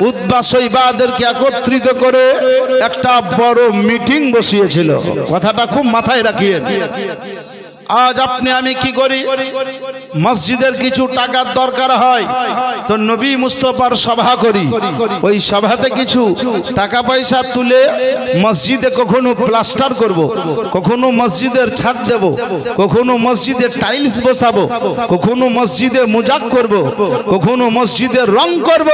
Utba শৈবাদেরকে একত্রিত করে একটা বড় মিটিং বসিয়েছিল। কথাটা খুব মাথায় রাখিয়েন। আজ আপনি আমি কি করি, মসজিদের কিছু টাকার দরকার হয় তো নবী মুস্তাফার সভা করি। ওই সভাতে কিছু টাকা পয়সা তুলে মসজিদে কখনো প্লাস্টার করব, কখনো মসজিদের ছাদ দেব, কখনো মসজিদে টাইলস বসাবো, কখনো মসজিদে মুজাক করব, কখনো মসজিদে রং করব।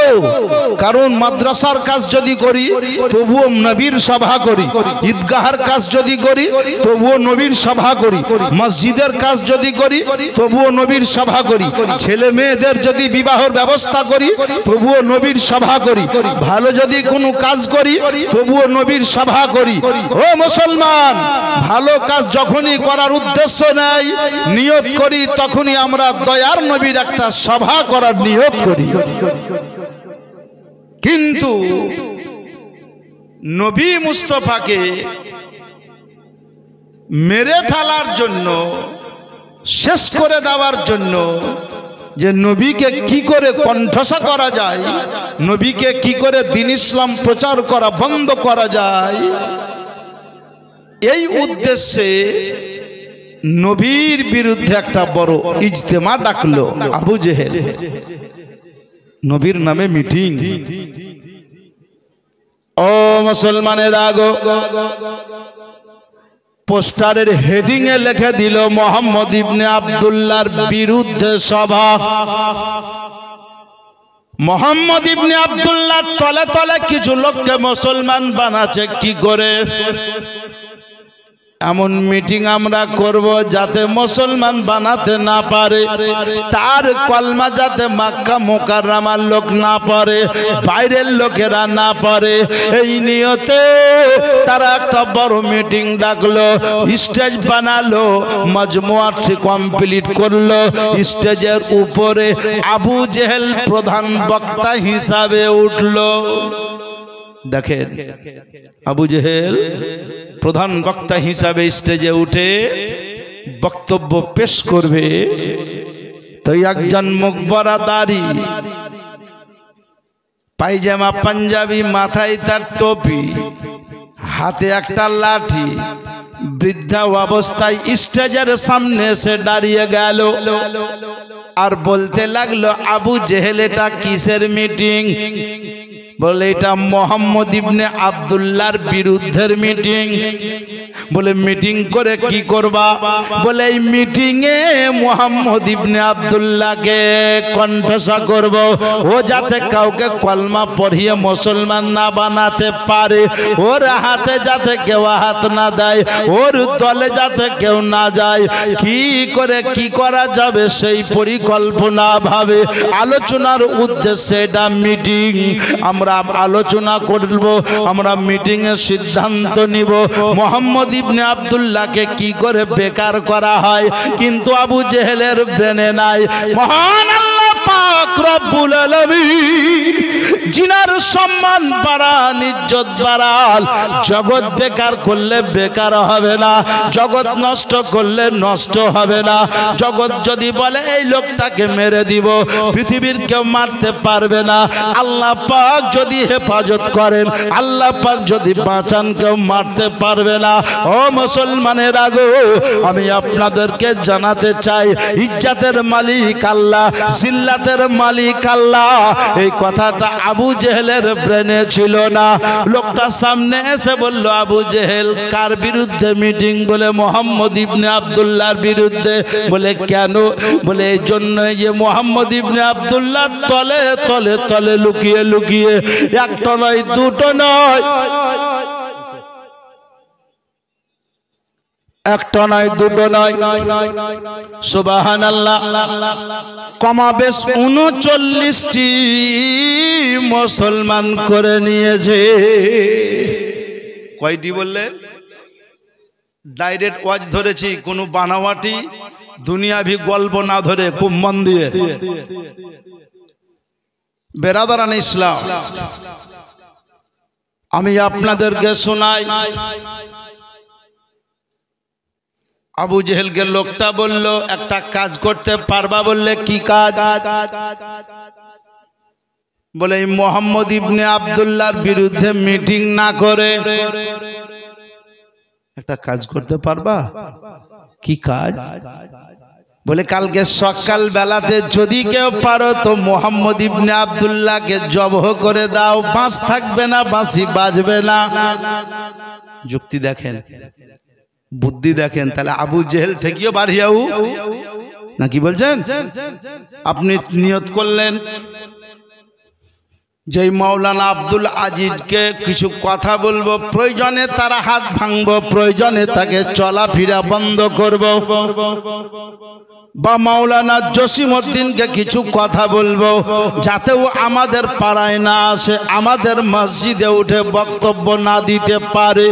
কারণ মাদ্রাসার কাজ যদি করি তবুও নবীর সভা করি, ঈদগাহের কাজ যদি করি তবুও নবীর সভা করি, মসজিদের কাজ যদি করি তবুও নবীর সভা করি, ছেলে মেয়েদের যদি বিবাহের ব্যবস্থা করি তবুও নবীর সভা করি, ভালো যদি কোনো কাজ করি তবুও নবীর সভা করি। ও মুসলমান, ভালো কাজ যখনই করার উদ্দেশ্য নেই নিয়ত করি তখনই আমরা দয়ার নবীর একটা সভা করার নিয়ত করি। কিন্তু নবী মুস্তাফাকে মেরে ফেলার জন্য, শেষ করে দেওয়ার জন্য, যে নবীকে কি করে কণ্ঠসা করা যায়, নবীকে কি করে দ্বীন ইসলাম প্রচার করা বন্ধ করা যায়, এই উদ্দেশ্যে নবীর বিরুদ্ধে একটা বড় ইজতেমা ডাকলো আবু জেহেল। নবীর নামে মিটিং। ও মুসলমানের আগো, পোস্টারের হেডিং এ লিখে দিল মোহাম্মদ ইবনে আব্দুল্লাহর বিরুদ্ধে সভা। মোহাম্মদ ইবনে আব্দুল্লাহ তলে তলে কিছু লোককে মুসলমান বানাচ্ছে কি করে? এমন মিটিং আমরা করব যাতে মুসলমান বানাতে না পারে, তার কলমা যাতে মক্কা মুকাররমার লোক না পড়ে, বাইরের লোকেরা না পড়ে। এই নিয়তে তারা একটা বড় মিটিং ডাকলো, স্টেজ বানালো, মজমুয়াটি কমপ্লিট করলো। স্টেজের উপরে আবু জেহেল প্রধান বক্তা হিসাবে উঠলো। দেখেন, আবু জেহেল প্রধান বক্তা হিসাবে স্টেজে উঠে বক্তব্য পেশ করবে। তো একজন মুখবরা দাড়ি, পায়জামা পাঞ্জাবি, মাথায় তার টুপি, হাতে একটা লাঠি, বৃদ্ধা অবস্থায় স্টেজের সামনে এসে দাঁড়িয়ে গেল আর বলতে লাগলো, আবু জেহেল এটা কিসের মিটিং? বলে এটা মোহাম্মদ ইবনে আব্দুল্লাহর বিরুদ্ধের মিটিং। বলে মিটিং করে কি করবা? বলে এই মিটিং এ মোহাম্মদ ইবনে আব্দুল্লাহকে কণ্ঠসা করব, ও যাতে কাউকে কলমা পড়িয়ে মুসলমান না বানাতে পারে, ওর হাতে যাতে কেউ হাত না দেয়, ওর দলে যাতে কেউ না যায়। কি করে কি করা যাবে সেই পরিকল্পনা ভাবে আলোচনার উদ্দেশ্যে এটা মিটিং। আমরা আলোচনা করব, আমরা মিটিং এর সিদ্ধান্ত নিব মোহাম্মদ ইবনে আব্দুল্লাহকে কি করে বেকার করা হয়। কিন্তু আবু জেহেলের ব্রেনে নাই। মহান আল্লাহ পাক রব্বুল আলামিন জিনার সম্মান বাড়ান, ইজ্জত বাড়ান। জগৎ বেকার করলে বেকার হবে না, জগৎ নষ্ট করলে নষ্ট হবে না। জগৎ যদি বলে এই লোকটাকে মেরে দিব, পৃথিবীর কেউ মারতে পারবে না। আল্লাহ পাক যদি হেফাজত করেন, আল্লাহ পাক যদি বাঁচান, কেউ মারতে পারবে না। ও মুসলমানের আগো, আমি আপনাদেরকে জানাতে চাই, ইজ্জতের মালিক আল্লাহ, জিল্লাতের মালিক আল্লাহ। এই কথাটা আবু জেহেলের ব্রেনে ছিল না। লোকটা সামনে এসে বলল, আবু জেহেল কার বিরুদ্ধে মিটিং? বলে মোহাম্মদ ইবনে আব্দুল্লাহর বিরুদ্ধে। বলে কেন? বলে এই জন্য যে মোহাম্মদ ইবনে আব্দুল্লাহ তলে তলে তলে লুকিয়ে লুকিয়ে, একটা নয় দুটো নয়, একটা নয় দুটো নয়, সুবহানাল্লাহ, কমাবেশ 39টি মুসলমান করে নিয়েছে। কয়টি বললেন? ডাইরেক্ট ওয়াজ ধরেছি, কোনো বানাওয়াটি দুনিয়াভি গল্প না ধরে, খুব মন দিয়ে। বেরাদারান ইসলাম, আমি আপনাদেরকে শোনাই। আবু জেহেলকে লোকটা বলল, একটা কাজ করতে পারবা? বললে কি কাজ? বলে এই মোহাম্মদ ইবনে আব্দুল্লাহর বিরুদ্ধে মিটিং না করে একটা কাজ করতে পারবা? কি কাজ? বলে কালকে সকাল বেলাতে যদি কেউ পারো তো মোহাম্মদ ইবনে আব্দুল্লাহকে জবহ করে দাও, বাঁশ থাকবে না, বাঁশি বাজবে না। যুক্তি দেখেন, বুদ্ধি দেখেন। তাহলে আবু জেহেল থেকেও বাড়িয়াও না, কি বলছেন? আপনি নিয়ত করলেন যে মাওলানা আব্দুল আজিজকে কিছু কথা বলবো, প্রয়োজনে তারা হাত ভাঙবো, প্রয়োজনে তাকে চলাফেরা বন্ধ করব, বা মাওলানা জসিমউদ্দিনকে কিছু কথা বলবো যাতেও আমাদের পাড়ায় না আসে, আমাদের মসজিদে উঠে বক্তব্য না দিতে পারে,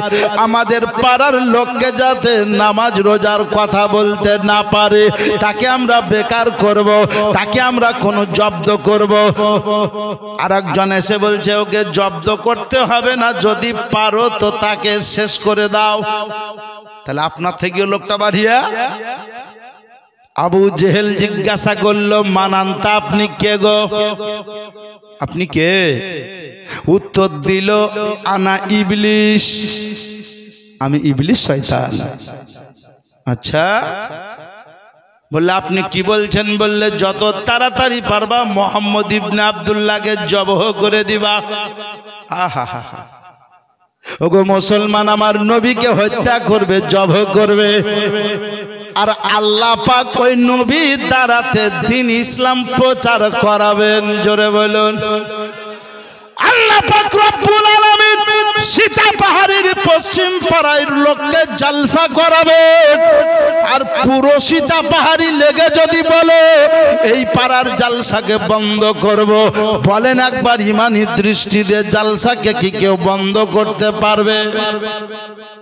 আমাদের পাড়ার লোককে যাতে নামাজ রোজার কথা বলতে না পারে, তাকে আমরা বেকার করব, তাকে আমরা কোনো জব্দ করব। আর একজন এসে বলছে ওকে জব্দ করতে হবে না, যদি পারো তো তাকে শেষ করে দাও। তাহলে আপনার থেকেও লোকটা বাড়িয়া। আবু জেহেল জিজ্ঞাসা করলো, মানান্তা আপনি কে গো? আপনি কে? উত্তর দিল, আনা ইবলিস, আমি ইবলিস শয়তান। আচ্ছা, বললে আপনি কি বলছেন? বললে যত তাড়াতাড়ি পারবা মোহাম্মদ ইবনে আব্দুল্লাহকে জবহ করে দিবা। আহা হা হা, ওগো মুসলমান, আমার নবীকে হত্যা করবে, জবহ করবে, আর আল্লাহ পাক ওই নবীর দ্বারাতে দ্বীন ইসলাম প্রচার করাবেন। জোরে বলুন আল্লাহ পাক রব্বুল আলামিন সীতা পাহাড়ের পশ্চিম পাড়ার লোককে জলসা করাবেন, আর পুরো সীতা পাহাড়ি লেগে যদি বলে এই পাড়ার জলসাকে বন্ধ করব, বলেন একবার ইমানি দৃষ্টিতে জলসাকে কি কেউ বন্ধ করতে পারবে?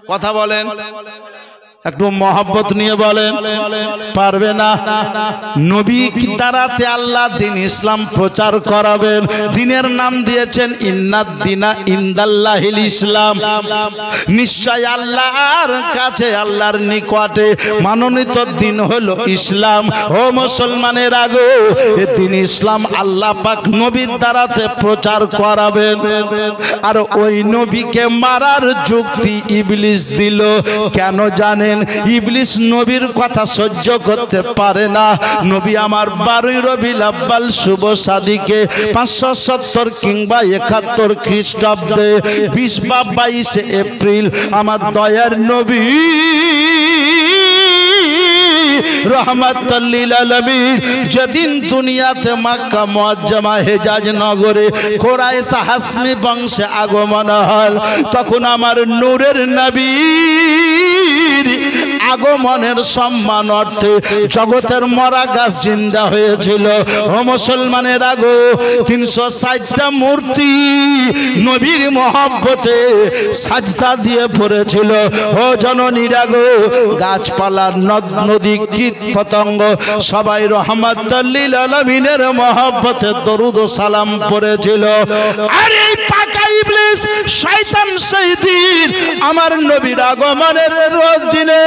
কথা বলেন, একটু মহব্বত নিয়ে বলেন, পারবে না। নবী দ্বারাতে আল্লাহ দ্বীন ইসলাম প্রচার করাবেন। দ্বীনের নাম দিয়েছেন ইন্নাদ দীনা ইনদাল্লাহিল ইসলাম, নিশ্চয় আল্লাহর কাছে, আল্লাহর নিকটে মনোনীত দ্বীন হলো ইসলাম। ও মুসলমানের আগো, এ দ্বীন ইসলাম আল্লাহ পাক নবীর দ্বারাতে প্রচার করাবেন। আর ওই নবীকে মারার যুক্তি ইবলিস দিল। কেন জানেন? ইবলিস নবীর কথা সহ্য করতে পারে না। নবী আমার 12 রবিউল আউয়াল শুভ সাদিকে 570 কিংবা 71 খ্রিস্টাব্দে 20 বা 22 এপ্রিল আমার দয়ার নবী রহমাতুল লিল আলামিন যেদিন দুনিয়াতে মক্কা মুআজ্জামা হেজাজ নগরে কুরাইশ হাসমি বংশে আগমন হল, তখন আমার নূরের নবী আগমনের সম্মান অর্থে জগতের মরা গাছ জিন্দা হয়েছিল। ও মুসলমানের আগো, 360টা মূর্তি নবীর মহব্বতে সাজদা দিয়ে পড়েছিল। ও জননীর আগো, গাছপালার নদ নদী কীট পতঙ্গ সবাই রহমাতুল লিল আলামিনের মহব্বতে দরুদ ও সালাম পড়েছিল। আর এই পাকা ইবলিস শয়তান শয়তান আমার নবীর আগমনের রোজ দিনে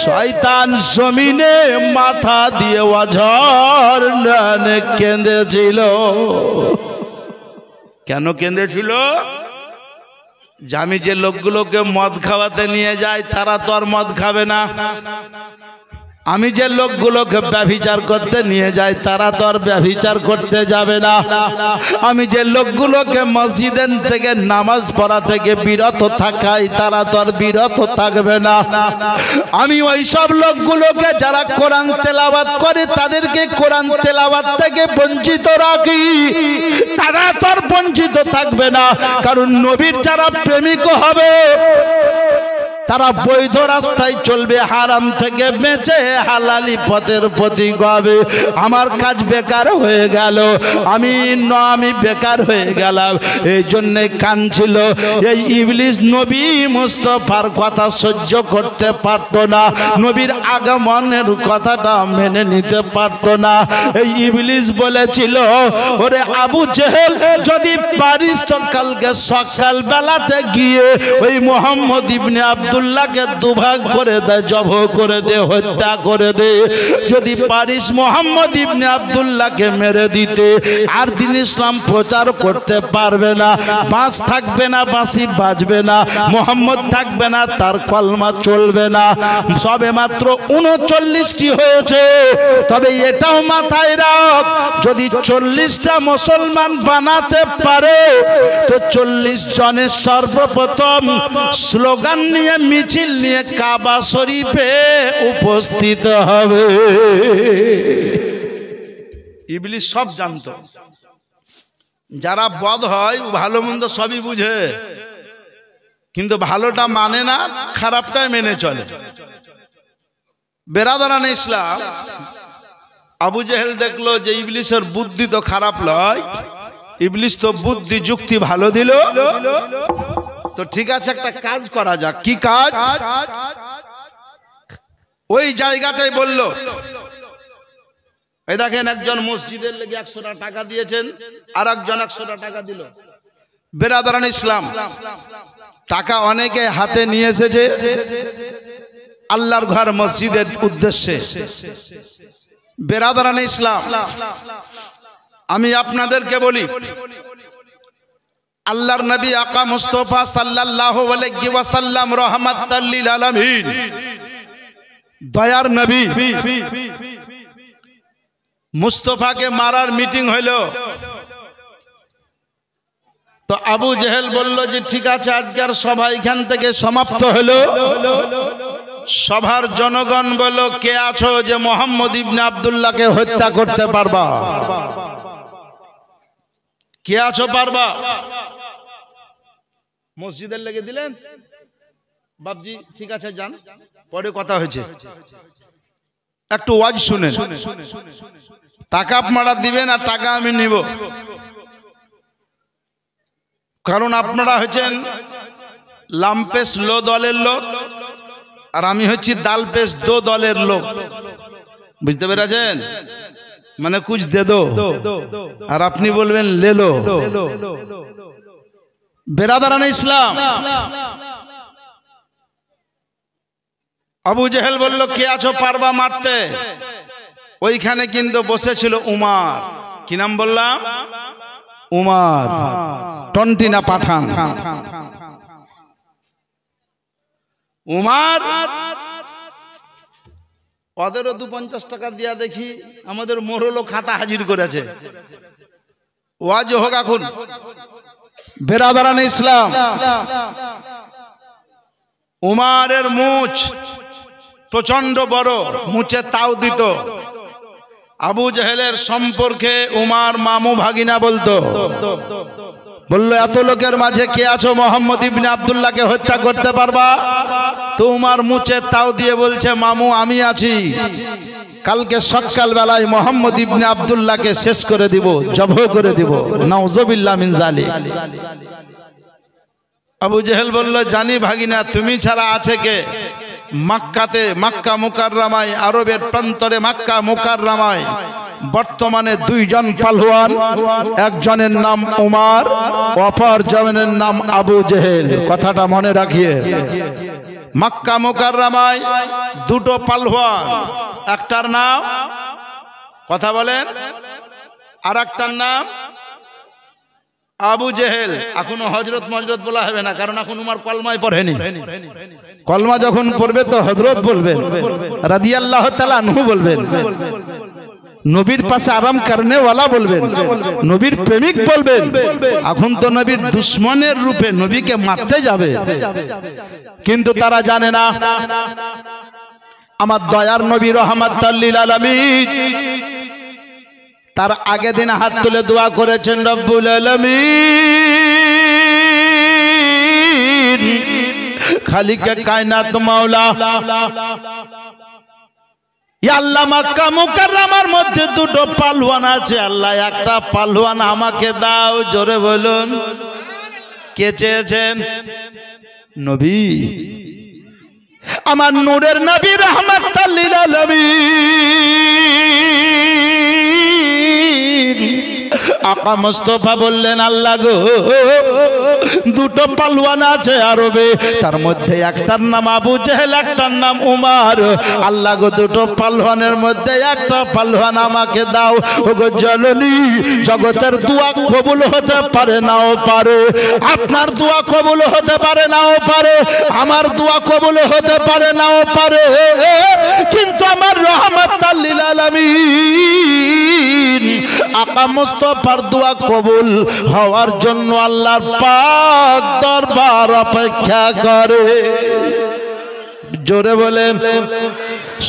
শয়তান জমিনে মাথা দিয়ে অঝর নানে কেঁদেছিল। কেন কেঁদেছিল? যে আমি যে লোকগুলোকে মদ খাওয়াতে নিয়ে যাই তারা তো আর মদ খাবে না, আমি যে লোকগুলোকে ব্যভিচার করতে নিয়ে যাই তারা তো আর ব্যভিচার করতে যাবে না, আমি যে লোকগুলোকে মসজিদের থেকে নামাজ পড়া থেকে বিরত থাকাই তারা তো আর বিরত থাকবে না, আমি ওই সব লোকগুলোকে যারা কোরআন তেলাওয়াত করে তাদেরকে কোরআন তেলাওয়াত থেকে বঞ্চিত রাখি, তারা তো আর বঞ্চিত থাকবে না। কারণ নবীর যারা প্রেমিক হবে তারা বৈধ রাস্তায় চলবে, হারাম থেকে বেঁচে হালালি পথের প্রতীক হবে। আমার কাজ বেকার হয়ে গেল, আমি বেকার হয়ে গেলাম, এই জন্যে কাঁদছিল। এই ইবলিস নবী মুস্তাফার কথা সহ্য করতে পারত না, নবীর আগমনের কথাটা মেনে নিতে পারত না। এই ইবলিস বলেছিল, ওরে আবু জেহেল, যদি পারিস তো কালকে সকাল বেলাতে গিয়ে ওই মোহাম্মদ ইবনে আব্দুল্লাহকে দুভাগ করে দে, জব করে দে, হত্যা করে দে। যদি পারিস মোহাম্মদ ইবনে আব্দুল্লাহকে মেরে দিতে, আর দিন ইসলাম প্রচার করতে পারবে না, বাঁশ থাকবে না, বাঁশি বাজবে না, মোহাম্মদ থাকবে না, তার কলমা চলবে না। সবে মাত্র 39টি হয়েছে, তবে এটাও মাথায় রাখ, যদি 40টা মুসলমান বানাতে পারে তো 40 জনের সর্বপ্রথম স্লোগান নিয়ে মিছিল নিয়ে কাবা শরীফে উপস্থিত হবে। ইবলিস সব জানতো, যারা বদ হয় ভালো মন্দ সবই বুঝে, কিন্তু ভালোটা মানে না, খারাপটাই মেনে চলে। বেরাদারান ইসলাম, আবু জেহেল দেখলো যে ইবলিসের বুদ্ধি তো খারাপ নয়, ইবলিস তো বুদ্ধি যুক্তি ভালো দিল, তো ঠিক আছে একটা কাজ করা যাক। কি কাজ? ওই জায়গাতেই বলল, এই দেখেন একজন মসজিদের লেগে 100টা টাকা দিয়েছেন, আর একজন 100টা টাকা দিল। বেরাদারান ইসলাম, টাকা অনেকে হাতে নিয়ে এসেছে আল্লাহর ঘর মসজিদের উদ্দেশ্যে। বেরাদারান ইসলাম, আমি আপনাদেরকে বলি, আল্লাহর নবী আকা মুস্তাফা সাল্লাল্লাহু আলাইহি ওয়াসাল্লাম রাহমাতাল লিল আলামিন, দয়ার নবী, মুস্তাফাকে মারার মিটিং হইল। তো আবু জেহেল বলল যে ঠিক আছে, আজকের সভা এখান থেকে সমাপ্ত হলো। সভার জনগণ বলল, কে আছো যে মোহাম্মদ ইবনে আব্দুল্লাহকে হত্যা করতে পারবা? কে আছো পারবা? মসজিদের লেগে দিলেন বাবজি, ঠিক আছে যান, পরে কথা হয়েছে, একটু ওয়াজ শুনেন। টাকা আপনারা দিবেন আর টাকা আমি নিব, কারণ আপনারা হচ্ছেন লামপেশ লো দলের লোক, আর আমি হচ্ছি দালপেশ দো দলের লোক। বুঝতে পেরেছেন? মানে কুছ দে দো, আর আপনি বলবেন লে লো। বেরাদারান ইসলাম, আবু জেহেল বলল, কে আছো পারবা মারতে? ওইখানে কিন্তু বসেছিল উমার। কি নাম বললাম? উমার, টন্টিনা পাঠান। উমার ওদেরও 250 টাকা দিয়া দেখি আমাদের মোরলো খাতা হাজির করেছে, ওয়াজ হোক এখন। বেরাদারান ইসলাম, উমারের মুছ প্রচন্ড বড়, মুছে তাও দিত। আবু জেহেলের সম্পর্কে উমার মামু ভাগিনা বলতো, বললো এত লোকের মাঝে কে আছো মোহাম্মদ ইবনে আব্দুল্লাহকে হত্যা করতে পারবা? তো উমার মুছে তাও দিয়ে বলছে, মামু আমি আছি, কালকে সকাল বেলায় মোহাম্মদ ইবনে আব্দুল্লাহকে শেষ করে দিব, জবহ করে দিব। নাউজুবিল্লাহ মিন যালিক। আবু জেহেল বলল, জানি ভাগিনা, তুমি ছাড়া আছে কে? মক্কাতে, মক্কা মুকাররমায়, আরবের প্রান্তরে মক্কা মুকাররমায় বর্তমানে 2 জন পালোয়ান, একজনের নাম উমার, অপর জনের নাম আবু জেহেল। কথাটা মনে রাখিয়ে, মক্কা মুকাররমায় 2টো পালোয়ান, একটার নাম, কথা বলেন, আর একটার নাম আবু জেহেল। এখনো হযরত মজরত বলা হবে না, কারণ এখন উমার কলমায় পড়েনি। কলমা যখন পড়বে তো হযরত বলবেন, রাদিয়াল্লাহু তাআলা আনহু বলবেন, নবীর পাশে আরাম করনে ওয়ালা বলবেন, নবীর প্রেমিক বলবেন। এখন তো নবীর দুশ্মনের রূপে নবীকে মারতে যাবে, কিন্তু তারা জানে না আমার দয়ার নবী রাহমাতাল লিল আলামিন তার আগে দিন হাত তুলে দোয়া করেছেন, রব্বুল আলামিন, খালিকে কায়নাত মাওলা, ইয়া আল্লাহ, মক্কা মুকাররমার মধ্যে 2টো পালোয়ান আছে, আল্লাহ একটা পালোয়ান আমাকে দাও। জোরে বলুন, কে চেয়েছেন? নবী, আমার নূরের নবী রাহমাতাল লিল আলামিন আকা মুস্তাফা বললেন আল্লাহ গো দুটো পালওয়ান আছে আরবে, তার মধ্যে একটার নাম আবু জেহেল, একটার নাম উমার। আল্লাহ গো দুটো পালওয়ানের মধ্যে একটা পালওয়ান আমাকে দাও। ওগো জননী, জগতের দোয়া কবুল হতে পারে নাও পারে, আপনার দোয়া কবুল হতে পারে নাও পারে, আমার দোয়া কবুল হতে পারে নাও পারে, কিন্তু আমার রহমাতাল লিল আলামিন আকা মুস্তাফার দোয়া কবুল হওয়ার জন্য আল্লাহর পাক দরবার অপেক্ষা করে। জোরে বলেন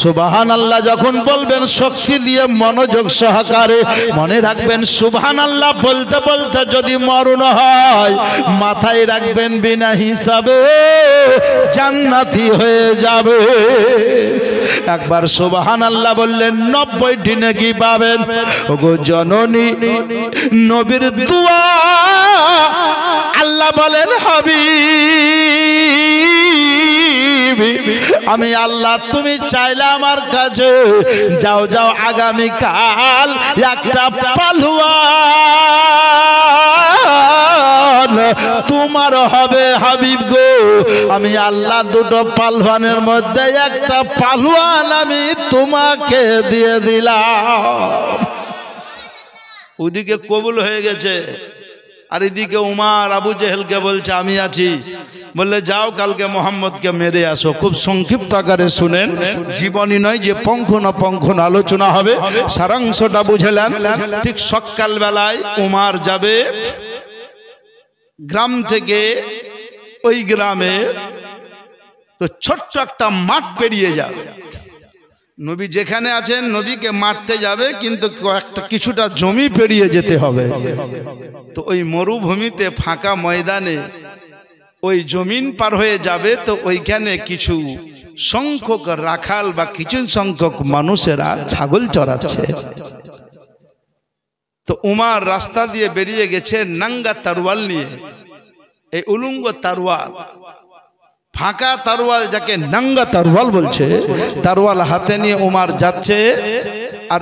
সুবহানাল্লাহ। যখন বলবেন শক্তি দিয়ে মনোযোগ সহকারে মনে রাখবেন, সুবহানাল্লাহ বলতে বলতে যদি মরণ হয় মাথায় রাখবেন বিনা হিসাবে জান্নাতি হয়ে যাবে। একবার সুবহানাল্লাহ বললেন 90টি নেকি পাবেন। ওগো জননী, নবীর দোয়া আল্লাহ বলেন হাবিব আমি আল্লাহ তুমি চাইলে আমার কাছে যাও যাও আগামীকাল একটা পালওয়ান তোমার হবে হাবিব গো। আমি আল্লাহ দুটো পালওয়ানের মধ্যে একটা পালওয়ান আমি তোমাকে দিয়ে দিলাম। ওদিকে কবুল হয়ে গেছে, আর এদিকে উমার আবু জেহেলকে বলছে আমি আছি। বললে যাও কালকে মোহাম্মদকে মেরে আসো। খুব সংক্ষিপ্ত আকারে শুনেন, জীবনী নয় যে পঙ্খন আলোচনা হবে, সারাংশটা বুঝলেন। ঠিক সকাল বেলায় উমার যাবে গ্রাম থেকে ওই গ্রামে, তো ছোট্ট একটা মাঠ পেরিয়ে যাবে। নবী যেখানে আছেন নবীকে মারতে যাবে, কিন্তু কিছুটা জমি পেরিয়ে যেতে হবে। তো ওই মরুভূমিতে ফাঁকা ময়দানে ওই জমিন পার হয়ে যাবে, তো ওইখানে কিছু সংখ্যক রাখাল বা কিছু সংখ্যক মানুষেরা ছাগল চড়াচ্ছে। তো উমার রাস্তা দিয়ে বেরিয়ে গেছে নাঙ্গা তারওয়াল নিয়ে, এই উলঙ্গ তারওয়াল, ফাঁকা তারওয়াল যাকে নাঙ্গা তারওয়াল বলছে, তারওয়াল হাতে নিয়ে উমার যাচ্ছে। আর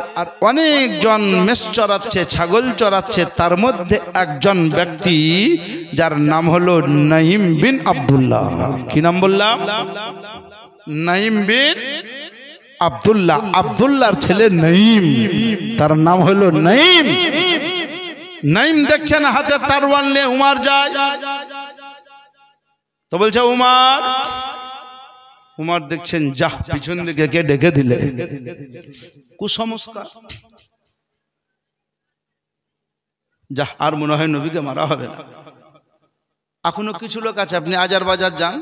অনেকজন মেষ চড়াচ্ছে, ছাগল চড়াচ্ছে। তার মধ্যে একজন ব্যক্তি যার নাম হলো নাঈম বিন আব্দুল্লাহ। কি নাম বললাম? নাঈম বিন আব্দুল্লাহ। আব্দুল্লাহর ছেলে নাঈম, তার নাম হলো নাঈম। নাঈম দেখছেন হাতে তারওয়াল নিয়ে উমার যায়। তো বলছে উমার, উমার দেখছেন যা পিছন দিকে কে ডেকে দিলে, কুসংস্কার, যা আর মনে হয় নবীকে মারা হবে না। এখনো কিছু লোক আছে, আপনি আজার বাজার যান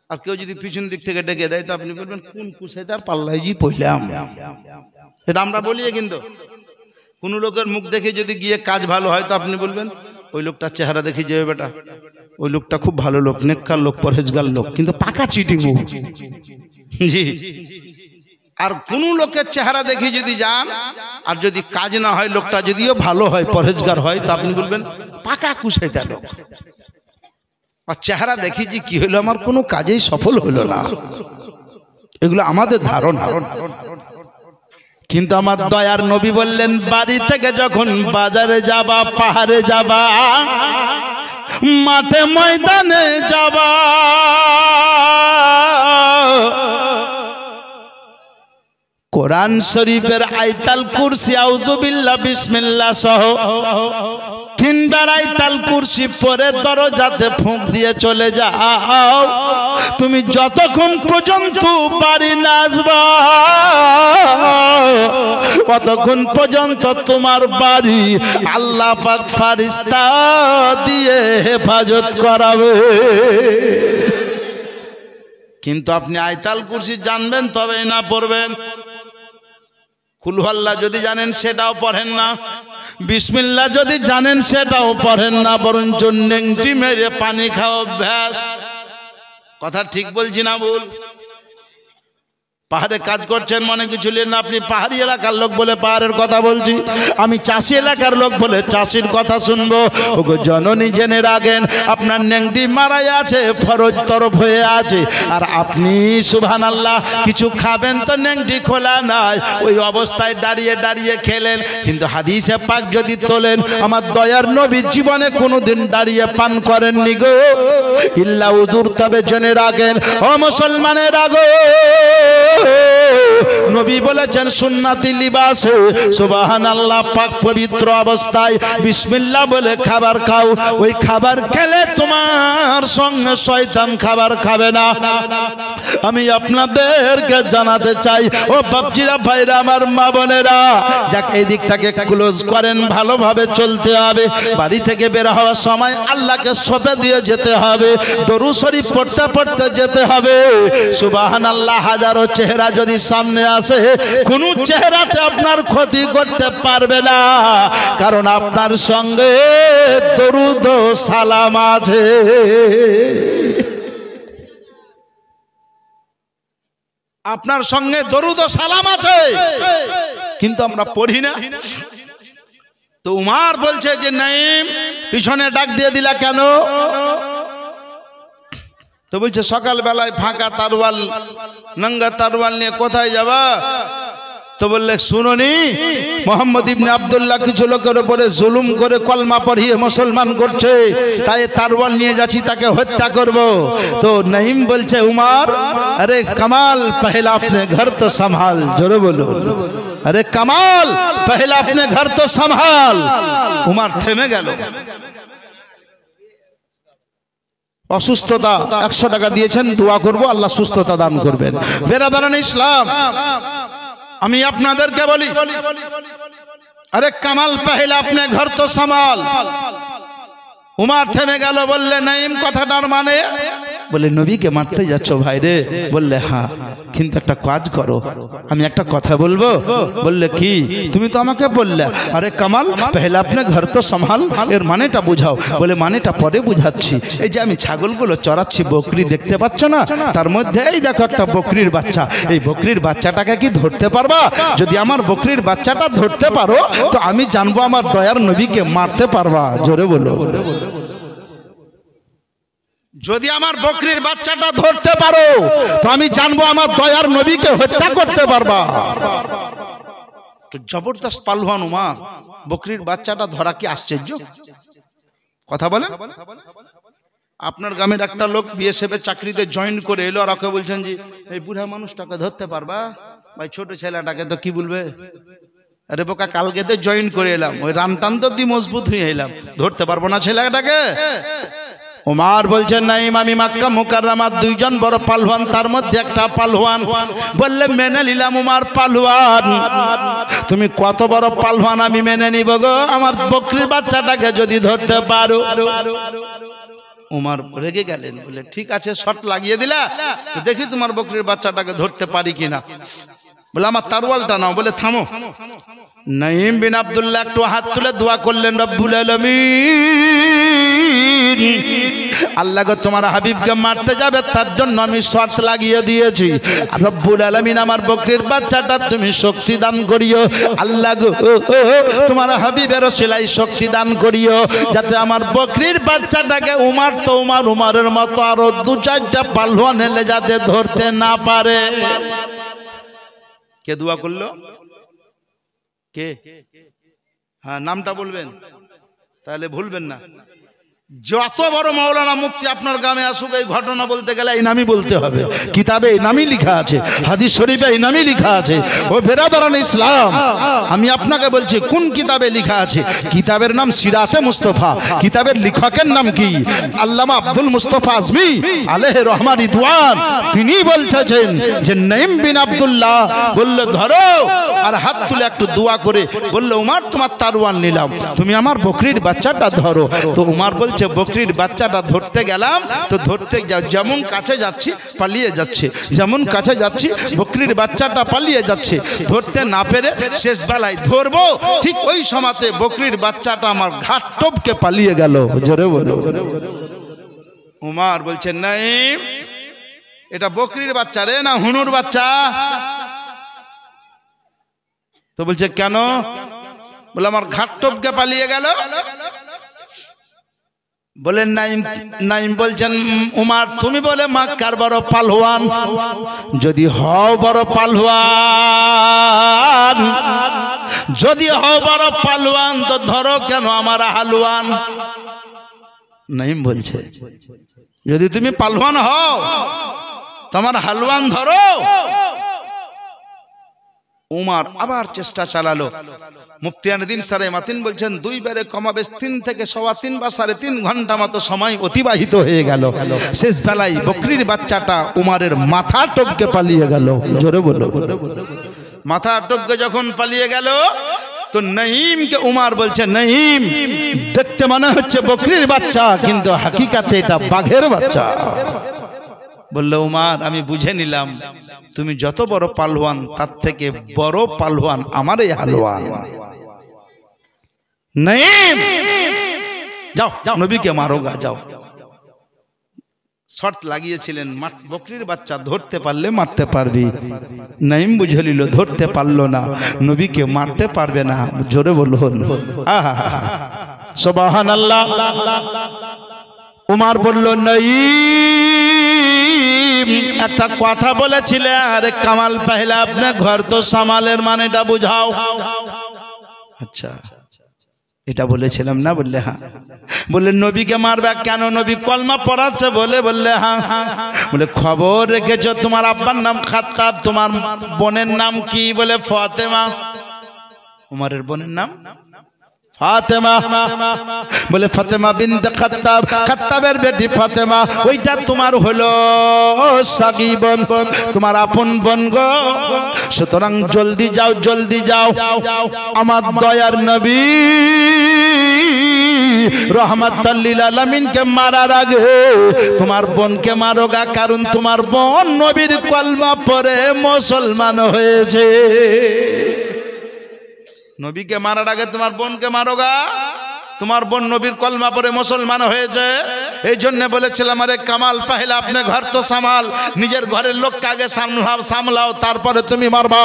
আর কেউ যদি পিছন দিক থেকে ডেকে দেয় তো আপনি বলবেন কোন কুসাইদার পাল্লাই জি পইলাম। এটা আমরা বলি, কিন্তু কোন লোকের মুখ দেখে যদি গিয়ে কাজ ভালো হয় তো আপনি বলবেন ওই লোকটার চেহারা দেখে যে বেটা ওই লোকটা খুব ভালো লোক, নেককার লোক, পরহেজগার লোক, কিন্তু পাকা চিটিং জি। আর কোন লোকের চেহারা দেখে যদি যান আর যদি কাজ না হয়, লোকটা যদিও ভালো হয়, পরহেজগার হয়, তো আপনি বলবেন পাকা কুসাইদার লোক। আর চেহারা দেখি যে কি হলো, আমার কোনো কাজেই সফল হলো না, এগুলো আমাদের ধারণা। কিন্তু আমার দয়ার নবী বললেন বাড়ি থেকে যখন বাজারে যাবা, পাহাড়ে যাবা, মাঠে ময়দানে যাবা, কোরআন শরীফের আয়াতুল কুরসি আউযুবিল্লাহ বিসমিল্লাহ সহ 3 বার আয়াতুল কুরসি পড়ে দরজাতে ফুঁক দিয়ে চলে যাও। তুমি যতক্ষণ পর্যন্ত বাড়ি না আসবা ততক্ষণ পর্যন্ত তোমার বাড়ি আল্লাহ পাক ফেরেশতা দিয়ে হেফাজত করাবে। কিন্তু আপনি আয়াতুল কুরসি জানবেন তবেই না পড়বেন। কুল হুয়াল্লাহ যদি জানেন সেটাও পড়েন না, বিসমিল্লাহ যদি জানেন সেটাও পড়েন না, বরঞ্চ নেংটি মেরে পানি খাওয়া অভ্যাস। কথা ঠিক বলছি না ভুল? পাহাড়ে কাজ করছেন মনে কিছু নেন না, আপনি পাহাড়ি এলাকার লোক বলে পাহাড়ের কথা বলছি, আমি চাষি এলাকার লোক বলে চাষির কথা শুনবো। ওগো জননী জেনে রাখেন, আপনার নেংটি মারাই আছে, ফরজ তরফ হয়ে আছে, আর আপনি সুবহানাল্লাহ কিছু খাবেন তো নেংটি খোলা নাই, ওই অবস্থায় দাঁড়িয়ে দাঁড়িয়ে খেলেন। কিন্তু হাদিসে পাক যদি তোলেন, আমার দয়ার নবী জীবনে কোনোদিন দাঁড়িয়ে পান করেননি গো, ইল্লা উজুর। তবে জেনে রাখেন ও মুসলমানের আগো, নবী বলেছেন সুন্নাতি লিবাসে, সুবহানাল্লাহ, পাক পবিত্র অবস্থায় বিসমিল্লাহ বলে খাবার খাও। ওই খাবার খেলে তোমার সঙ্গে শয়তান খাবার খাবে না। আমি আপনাদেরকে জানাতে চাই ও বাপজিরা, ভাইরা, আমার মা বোনেরা, যাক এই দিকটাকে ক্লোজ করেন, ভালোভাবে চলতে হবে। বাড়ি থেকে বের হওয়ার সময় আল্লাহকে সঁপে দিয়ে যেতে হবে, দরুদ শরীফ পড়তে পড়তে যেতে হবে। সুবহানাল্লাহ, হাজারো চেহারা যদি সামনে আসে, কোন চেহারাতে আপনার ক্ষতি করতে পারবে না, কারণ আপনার সঙ্গে দরুদ ও সালাম আছে। আপনার সঙ্গে দরুদ ও সালাম আছে, কিন্তু আমরা পড়ি না। তো উমার বলছে যে নাইম, পিছনে ডাক দিয়ে দিলা কেন? তো বলছে সকাল বেলায় ফাঁকা তারওয়াল, নঙ্গা তারওয়াল নিয়ে কোথায় যাবা? তো বললে শুনোনি, মোহাম্মদ ইবনে আব্দুল্লাহ কিছু লোকের উপরে জুলুম করে কলমা পড়িয়ে মুসলমান করছে, তাই তারওয়াল নিয়ে যাচ্ছি, তাকে হত্যা করব। তো নাইম বলছে উমার, আরে কামাল, পহলা আপনে ঘর তো সম্ভাল। জোরে বলো, আরে কামাল, পহলা আপনে ঘর তো সম্ভাল। উমার থেমে গেল। অসুস্থতা, 100 টাকা দিয়েছেন, দোয়া করব আল্লাহ সুস্থতা দান করবেন। বেরাদারান ইসলাম, আমি আপনাদেরকে বলি, আরে কামাল, পহলা আপনি ঘর তো সামাল। উমার থেমে গেল, বললে নাইম কথাটার মানে? বলে নবীকে মারতে যাচ্ছ ভাই রে? বললে হ্যাঁ, কিন্তু একটা কাজ করো, আমি একটা কথা বলবো। বললে কি? তুমি তো আমাকে বললে আরে কামাল, পহলা আপনি ঘর তো সম্ভাল, এর মানেটা বুঝাও। বলে মানেটা পরে বুঝাচ্ছি। এই যে আমি ছাগলগুলো চড়াচ্ছি, বকরি দেখতে পাচ্ছ না, তার মধ্যে এই দেখো একটা বকরির বাচ্চা, এই বকরির বাচ্চাটাকে কি ধরতে পারবা? যদি আমার বকরির বাচ্চাটা ধরতে পারো, তো আমি জানবো আমার দয়ার নবীকে মারতে পারবা। জোরে বলো, যদি আমার বকরির বাচ্চাটা ধরতে পারো, তো আমি জানবো আমার দয়ার নবীকে হত্যা করতে পারবা। তো জবরদস্ত পালওয়ান উমার, বকরির বাচ্চাটা ধরা কি আশ্চর্য কথা বলেন? আপনার গ্রামের একটা লোক বিএসএফ চাকরিতে জয়েন করে এলো, আর ওকে বলছেন যে এই বুড়া মানুষটাকে ধরতে পারবা? ভাই ছোট ছেলেটাকে তো কি বলবে, আরে বোকা কালকে তো জয়েন করে এলাম, ওই রামটান তো দি মজবুত হয়ে এলাম, ধরতে পারবো না ছেলেটাকে? উমার বলছেন নাইম, আমি মক্কা মুকাররমার 2 জন বড় পালওয়ান, তার মধ্যে একটা পালওয়ান। বললে মেনে নিলাম উমার পালওয়ান, তুমি কত বড় পালওয়ান আমি মেনে নিব গো, আমার বকরির বাচ্চাটাকে যদি ধরতে পারো। উমার রেগে গেলেন, বলে ঠিক আছে, শর্ত লাগিয়ে দিলা, দেখি তোমার বকরির বাচ্চাটাকে ধরতে পারি কিনা। বলে আমার তারওয়ালটা নাও। বলে থামো। নাইম বিন আব্দুল্লাহ একটু হাত তুলে দোয়া করলেন, রব্বুল আলামিন, আল্লাহ গো তোমার হাবিবকে মারতে যাবে, তার জন্য আমি শর্ত লাগিয়ে দিয়েছি। রব্বুল আলামিন, আমার বকরির বাচ্চাটা তুমি শক্তি দান করিও। আল্লাহ গো তোমার হাবিবের ওসিলায় শক্তি দান করিও, যাতে আমার বকরির বাচ্চাটাকে উমার তো উমারের মতো আরো 2-4টা পালওয়ান এলে যাতে ধরতে না পারে। কে দোয়া করলো? কে? হ্যাঁ, নামটা বলবেন, তাহলে ভুলবেন না। যত বড় মাওলানা মুফতি আপনার গ্রামে আসুক, এই ঘটনা বলতে গেলে এই নামই বলতে হবে। কিতাবে এই নামই লেখা আছে, হাদিস শরীফে এই নামই লেখা আছে। ও বেরাদারান ইসলাম, আমি আপনাকে বলছি কোন কিতাবে লেখা আছে। কিতাবের নাম সিরাতে মুস্তাফা। কিতাবের লেখকের নাম কি? আল্লামা আব্দুল মুস্তাফা আজমি আলাইহি রহমান রিদওয়ান। তিনি বলতেছেন যে নাইম বিন আব্দুল্লাহ বলল ধরো, আর হাত তুলে একটু দোয়া করে বলল উমার তোমার তারওয়ান নিলাম, তুমি আমার বকরির বাচ্চাটা ধরো। তো উমার বলছে বকরির বাচ্চাটা ধরতে গেলাম, তো ধরতে যেমন কাছে যাচ্ছি পালিয়ে যাচ্ছে, যেমন কাছে যাচ্ছি বকরির বাচ্চাটা পালিয়ে যাচ্ছে। ধরতে না পেরে শেষ বেলায় ধরবো, ঠিক ওই সময়তে বকরির বাচ্চাটা আমার ঘাট টপকে পালিয়ে গেল। জোরে বলো। উমার বলছে নাইম, এটা বকরির বাচ্চা রে না হুনুর বাচ্চা? তো বলছে কেন? বলে আমার ঘাট টপকে পালিয়ে গেল। বলেন নাইম বলছেন উমার তুমি বলে মক্কার বড় পালওয়ান, যদি হও বড় পালওয়ান, যদি হও বড় পালওয়ান তো ধরো কেন আমার হালুয়ান? নাইম বলছে যদি তুমি পালওয়ান হও তোমার হালুয়ান ধরো। উমার আবার চেষ্টা চালালো। মুফতিয়ানুদ্দিন সারে মাতিন বলছেন দুইবারে কমাবেশ 3 থেকে 3.25 বা 3.5 ঘন্টা মতো সময় অতিবাহিত হয়ে গেল। শেষ বেলায় বকরির বাচ্চাটা উমারের মাথা টপকে পালিয়ে গেল। জোরে বলো। মাথা টপকে যখন পালিয়ে গেল তো নাইমকে উমার বলছে নাইম দেখতে মনে হচ্ছে বকরির বাচ্চা কিন্তু হাকিকাতে এটা বাঘের বাচ্চা। বললো উমার আমি বুঝে নিলাম তুমি যত বড় পালওয়ান তার থেকে বড় পালওয়ান আমার এই হালওয়ান। নাইম যাও নবীকে মারোগা যাও। শর্ত লাগিয়েছিলেন বকরির বাচ্চা ধরতে পারলে মারতে পারবি। নাইম বুঝে নিল ধরতে পারলো না নবীকে মারতে পারবে না। জোরে বলুন সুবহানাল্লাহ। উমার বলল নাইম একটা কথা বলেছিলে আরে কামাল পহলা আপনি ঘর তো সামালের মানেটা বুঝাও। আচ্ছা এটা বলেছিলাম না? বললে হ্যাঁ। বললে নবীকে মারবে কেন? নবী কলমা পড়াচ্ছে বলে? বললে হ্যাঁ। বলে খবর রেখেছো তোমার আব্বার নাম খাত্তাব, তোমার বোনের নাম কি? বলে ফাতেমা। উমারের বোনের নাম ফাতেমা। বলে ফাতেমা বিনতে খাত্তাব, খাত্তাবের বেটি ফাতেমা, ওইটা তোমার হলো সাগী বোন, তোমার আপন বোন গো। সুতরাং জলদি যাও জলদি যাও, আমার দয়ার নবী রহমাতুল লিল আলামিনকে মারার আগে তোমার বোনকে মারোগা, কারণ তোমার বোন নবীর কলমা পড়ে মুসলমান হয়েছে। নবীকে মারার আগে তোমার বোনকে মারোগা, তোমার বোন নবীর কলমা পড়ে মুসলমান হয়েছে। এই জন্য বলেছিলাম আরে কামাল পহলা আপনি ঘর তো সামাল, নিজের ঘরের লোককে আগে সামলাও তারপরে তুমি মারবা।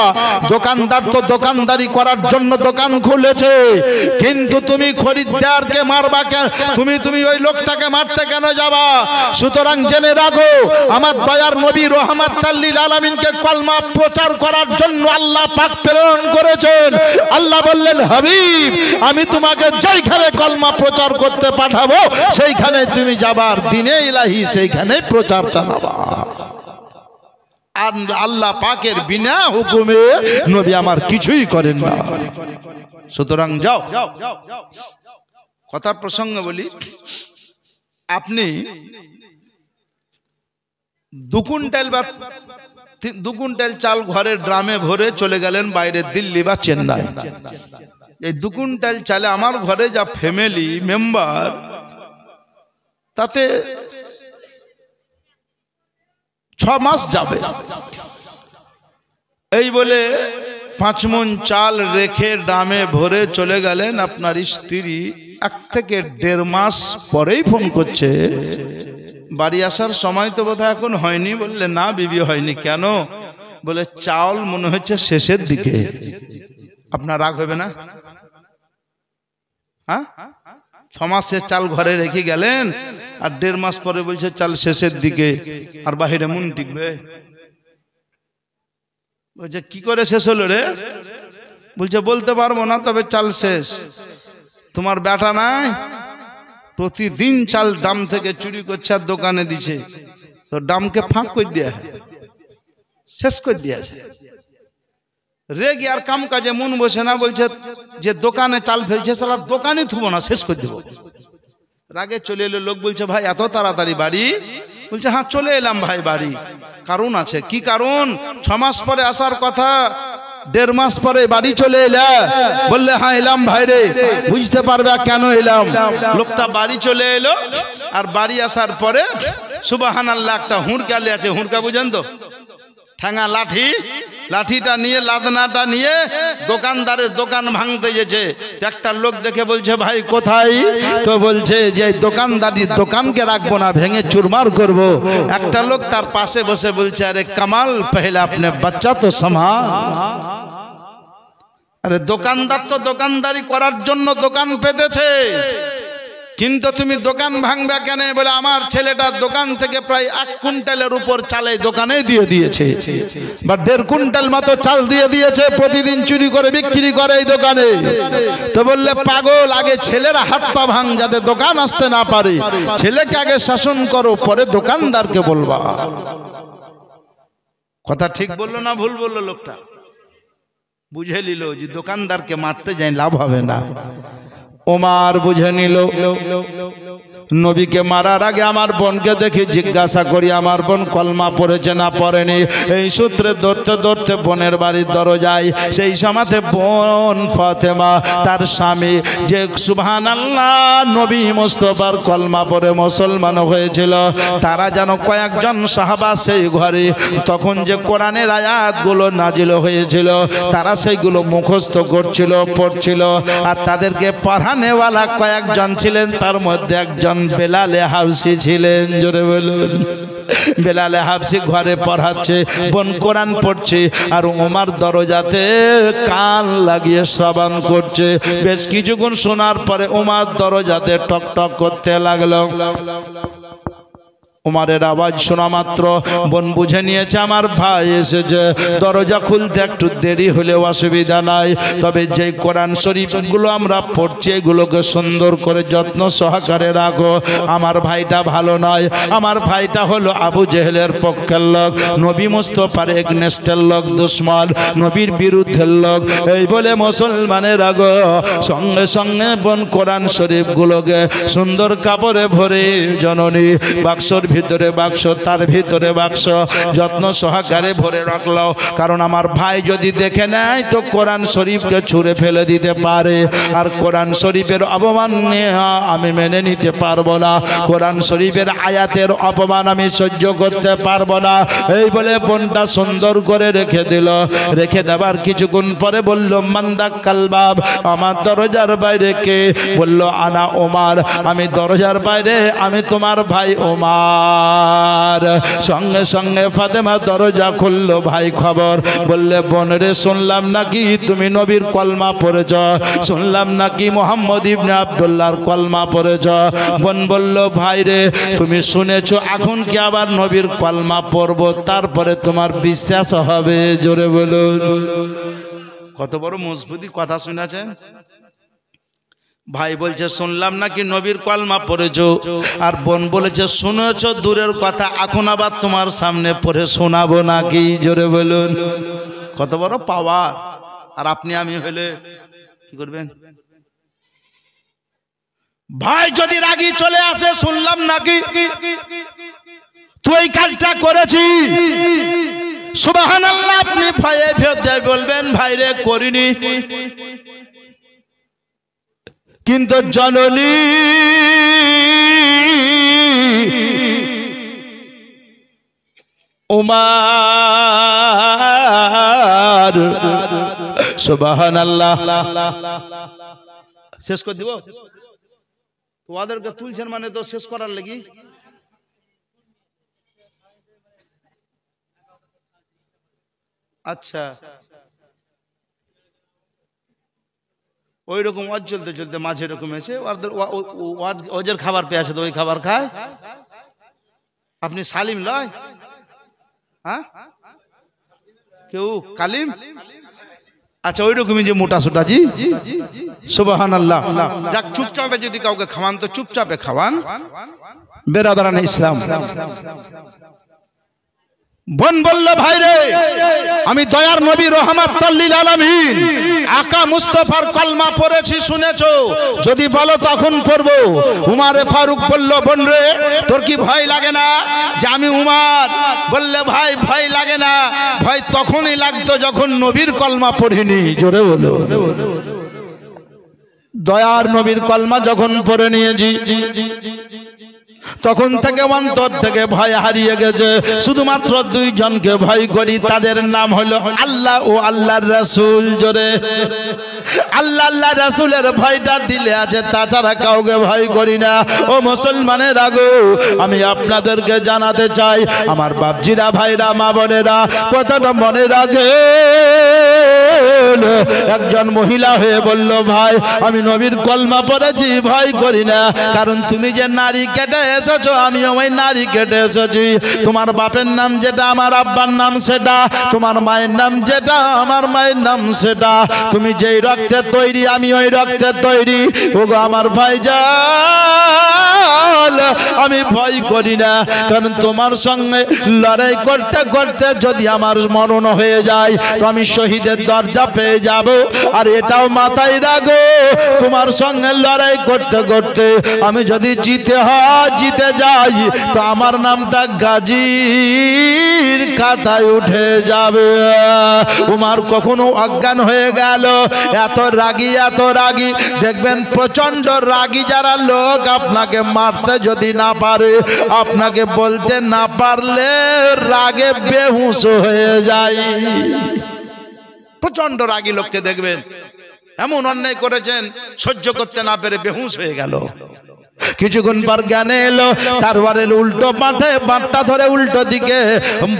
দোকানদার তো দোকানদারি করার জন্য দোকান খুলেছে, কিন্তু তুমি খরিদ্দারকে মারবা কেন? তুমি ওই লোকটাকে মারতে কেন যাবা? সুতরাং জেনে রাখো আমার দয়ার নবী রহমাতুল লিল আলামিনকে কলমা প্রচার করার জন্য আল্লাহ পাক প্রেরণ করেছেন। আল্লাহ বললেন হাবিব আমি তোমাকে যেইখানে কলমা প্রচার করতে পাঠাবো সেইখানে তুমি যাবার, দিনে ইলাহি সেইখানে প্রচার চালাবা। আর আল্লাহ পাকের বিনা হুকুমে নবী আমার কিছুই করেন না। সুতরাং যাও। কথার প্রসঙ্গ বলি, আপনি 2 কুইন্টাল চাল ঘরের ড্রামে ভরে চলে গেলেন বাইরে দিল্লি বা চেন্নাই। এই 2 কুইন্টাল চালে আমার ঘরে যা ফ্যামিলি মেম্বার তাতে 6 মাস যাবে। এই বলে 5 মণ চাল রেখে ড্রামে ভরে চলে গেলেন। আপনার স্ত্রী 1 থেকে 1.5 মাস পরেই ফোন করছে বাড়ি আসার সময় তো বোধহয় এখন হয়নি। বললে না বিবি হয়নি। কেন? বলে চাল মনে হচ্ছে শেষের দিকে। আপনার রাগ হবে না? হ্যাঁ 6 মাসের চাল ঘরে রেখে গেলেন আর 1.5 মাস পরে বলছে চাল শেষের দিকে, আর বাহিরে মন টিকবে? বলছে কি করে শেষ হলো রে? বলছে বলতে পারবো না, তবে চাল শেষ। তোমার বেটা নাই প্রতিদিন চাল ডাম থেকে চুরি করছে আর দোকানে দিছে, তো ডামকে ফাঁক করে দেয়া শেষ করে দিয়েছে। রেগে আর কাম কাজে মন বসে না, বলছে যে দোকানে চাল ফেলছে সারা দোকানই থুবো না, শেষ করে দেবো। রাগে চলে এলো লোক, বলছে ভাই এত তাড়াতাড়ি বাড়ি? বলছে হ্যাঁ চলে এলাম ভাই বাড়ি। কারণ আছে। কি কারণ? 6 মাস পরে আসার কথা, 1.5 মাস পরে বাড়ি চলে এলা? বললে হ্যাঁ এলাম ভাই রে। বুঝতে পারবে কেন এলাম। লোকটা বাড়ি চলে এলো, আর বাড়ি আসার পরে সুবহানাল্লাহ একটা হুঁড়কা আছে, হুঁড়কা বুঝেন তো, ঠ্যাঙা লাঠি লাঠিটা নিয়ে লাদনাটা নিয়ে দোকানদারের দোকান ভাঙতে গেছে। একটা লোক দেখে বলছে ভাই কোথায়? তো বলছে যে দোকানদারি দোকানকে রাখবো না, ভেঙে চুরমার করব। একটা লোক তার পাশে বসে বলছে আরে কামাল পহলে আপনি বাচ্চা তো সম্ভাল। আরে দোকানদার তো দোকানদারি করার জন্য দোকান পেতেছে, কিন্তু তুমি দোকান ভাঙবে কেন? বলে আমার ছেলেটা দোকান থেকে প্রায় 1 কুইন্টালের উপর চালে দোকানে দিয়ে দিয়েছে, বা 1.5 কুইন্টাল মতো চাল দিয়ে দিয়েছে, প্রতিদিন চুরি করে বিক্রি করে এই দোকানে। তো বললে পাগল, আগে ছেলের হাত পা ভাঙ যাতে দোকান আসতে না পারে, ছেলেকে আগে শাসন করো, পরে দোকানদারকে বলবা। কথা ঠিক বললো না ভুল বললো? লোকটা বুঝে নিল যে দোকানদারকে মারতে যাই লাভ হবে না। ওমর বুঝে নিল নবীকে মারার আগে আমার বোনকে দেখি জিজ্ঞাসা করি আমার বোন কলমা পড়েছে না পড়েনি। এই সূত্রে ধরতে ধরতে বোনের বাড়ির দরজায় সেই সময়তে বোন ফাতেমা তার স্বামী যে সুবহানাল্লাহ নবী মুস্তাফার কলমা পড়ে মুসলমান হয়েছিল, তারা যেন কয়েকজন সাহাবা সেই ঘরে তখন যে কোরআনের আয়াতগুলো নাজিল হয়েছিল তারা সেইগুলো মুখস্থ করছিল, পড়ছিল। আর তাদেরকে পড়ানেওয়ালা কয়েকজন ছিলেন, তার মধ্যে একজন বেলালে হাবশি ছিলেন। জোরে বলুন। বেলালে হাবশি ঘরে পড়াচ্ছে, বোন কোরআন পড়ছে, আর ওমর দরজাতে কান লাগিয়ে শ্রবণ করছে। বেশ কিছুক্ষণ শোনার পরে ওমর দরজাতে টক টক করতে লাগলো। ওমরের আওয়াজ শোনা মাত্র বোন বুঝে নিয়েছে আমার ভাই এসেছে। দরজা খুলতে একটু দেরি হলেও অসুবিধা নাই, তবে যে কোরআন শরীফগুলো আমরা পড়ছি এগুলোকে সুন্দর করে যত্ন সহকারে রাখো। আমার ভাইটা ভালো নয়, আমার ভাইটা হলো আবু জেহেলের পক্ষের লোক, নবী মুস্তাফার এগনেস্টের লোক, দুশ্মন, নবীর বিরুদ্ধের লোক। এই বলে মুসলমানের আগো সঙ্গে সঙ্গে বোন কোরআন শরীফগুলোকে সুন্দর কাপড়ে ভরে জননী বাক্সর ভিতরে বাক্স, তার ভিতরে বাক্স যত্ন সহকারে ভরে রাখলো। কারণ আমার ভাই যদি দেখে নেয় তো কোরআন শরীফকে ছুঁড়ে ফেলে দিতে পারে, আর কোরআন শরীফের অপমান আমি মেনে নিতে পারবো না, কোরআন শরীফের আয়াতের অপমান আমি সহ্য করতে পারবো না। এই বলে বোনটা সুন্দর করে রেখে দিল। রেখে দেবার কিছুক্ষণ পরে বলল মান্দাক কালবাব, আমার দরজার বাইরে কে? বলল আনা ওমর, আমি দরজার বাইরে, আমি তোমার ভাই ওমর। সঙ্গে সঙ্গে ফাতেমা দরজা খুললো। ভাই খবর, বললে বোন রে শুনলাম নাকি তুমি নবীর কলমা পড়েছ, শুনলাম নাকি মুহাম্মদ ইবনে আব্দুল্লাহর কলমা পড়েছ। বোন বলল ভাই রে তুমি শুনেছো, এখন কি আবার নবীর কলমা পড়বো, তারপরে তোমার বিশ্বাস হবে। জোরে বলুন। কত বড় মজবুতি কথা শুনেছেন। ভাই বলছে শুনলাম নাকি নবীর কলমা পড়েছো, আর বোন বলেছে শুনেছো দূরের কথা, এখন আবার তোমার সামনে পড়ে শোনাবো নাকি। জোরে বলুন। কত বড় পাওয়ার। আর আপনি আমি হলে কি করবেন? ভাই যদি রাগি চলে আসে, শুনলাম নাকি তুই কাজটা করেছি, সুবহানাল্লাহ, আপনি ভয়ে ভয়ে বলবেন ভাই রে করিনি, কিন্তু জননী ওমর সুবহানাল্লাহ। শেষ করে দিব? তোমাদেরকে তুলছেন মানে তো শেষ করার লাগি। আচ্ছা, ওই রকম ওয়াজ চলতে চলতে মাঝে এরকম এসে ওদের খাবার পেয়ে আছে, তো ওই খাবার খায়। আপনি সালিম লয়? হ্যাঁ, কেউ কালিম? আচ্ছা, ওই রকমই যে মোটা সোটা। জি সুবহানাল্লাহ। যাক, চুপচাপে যদি কাউকে খাওয়ান তো চুপচাপে খাওয়ান। বেরাদারান ইসলাম। বোন বলল ভাই রে আমি দয়ার নবী রহমাতুল লিল আলামিন আকা মুস্তাফার কলমা পড়েছি, শুনেছো? যদি বলো তখন পড়বো। উমারে ফারুক বলল বোন রে তোর কি ভয় লাগে না যে আমি উমার? বললে ভাই ভয় লাগে না, ভয় তখনই লাগতো যখন নবীর কলমা পড়িনি। জোরে বলো। দয়ার নবীর কলমা যখন পড়ে নিয়েছি তখন থেকে অন্তর থেকে ভয় হারিয়ে গেছে। শুধুমাত্র দুইজনকে ভয় করি, তাদের নাম হলো আল্লাহ ও আল্লাহর রাসূল। জোরে আল্লাহ আল্লাহ রাসূলের ভয়টা দিলে আছে, তাছাড়া কাউকে ভয় করি না। ও মুসলমানের আগো, আমি আপনাদেরকে জানাতে চাই, আমার বাপজিরা, ভাইরা, মা বোনেরা, কথাটা মনে রাখে। একজন মহিলা হয়ে বলল, ভাই আমি নবীর কলমা পড়েছি, ভয় করি না। কারণ তুমি যে নারী কেটে এসেছো, আমিও ওই নারী কেটে এসেছি। তোমার বাপের নাম যেটা, আমার আব্বার নাম সেটা। তোমার মায়ের নাম যেটা, আমার মায়ের নাম সেটা। তুমি যেই রক্তে তৈরি, আমি ওই রক্তে তৈরি। ওগো আমার ভাইজান, আমি ভয় করি না। কারণ তোমার সঙ্গে লড়াই করতে করতে যদি আমার মরণ হয়ে যায়, তো আমি শহীদের দরজা পেয়ে যাব। আর এটাও মাথায় রাখো, তোমার সঙ্গে লড়াই করতে করতে আমি যদি জিতে যাই, তো আমার নামটা গাজীর খাতায় উঠে যাবে। উমার কখনো অজ্ঞান হয়ে গেল, এত রাগী, এত রাগী। দেখবেন প্রচন্ড রাগী যারা লোক, আপনাকে মারতে যদি না পারে, আপনাকে বলতে না পারলে রাগে বেহুশ হয়ে যায়। প্রচন্ড রাগী লোককে দেখবেন এমন অন্যায় করেছেন, সহ্য করতে না পেরে বেহুশ হয়ে গেল। কিছুক্ষণ পর জ্ঞানে এলো, তারপরে উল্টো বাঁটটা ধরে উল্টো দিকে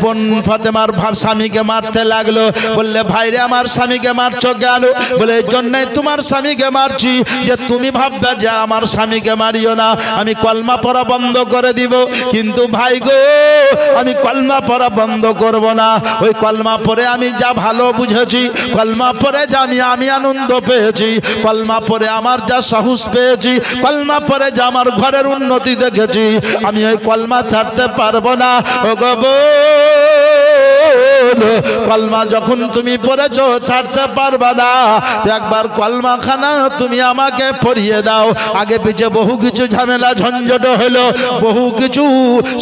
বোন ফাতেমার স্বামীকে মারতে লাগলো। বললে, ভাইরে আমার স্বামীকে মারছো কেন? বলে, এই জন্যই তোমার স্বামীকে মারছি যে তুমি ভাববে যে আমার স্বামীকে মারিও না, আমি কলমা পড়া বন্ধ করে দিব। কিন্তু ভাই গো, আমি কলমা পড়া বন্ধ করব না। ওই কলমা পড়ে আমি যা ভালো বুঝেছি, কলমা পড়ে যা আমি আনন্দ পেয়েছি, কলমা পড়ে আমার যা সাহস পেয়েছি, কলমা পড়ে যা আমার ঘরের উন্নতি দেখেছি, আমি ওই কলমা ছাড়তে পারবো না। ও গো কলমা যখন তুমি পড়েছো, ছাড়তে পারবা না। একবার কলমা খানা তুমি আমাকে পড়িয়ে দাও। আগে পিছে বহু কিছু ঝামেলা ঝঞ্ঝট হলো, বহু কিছু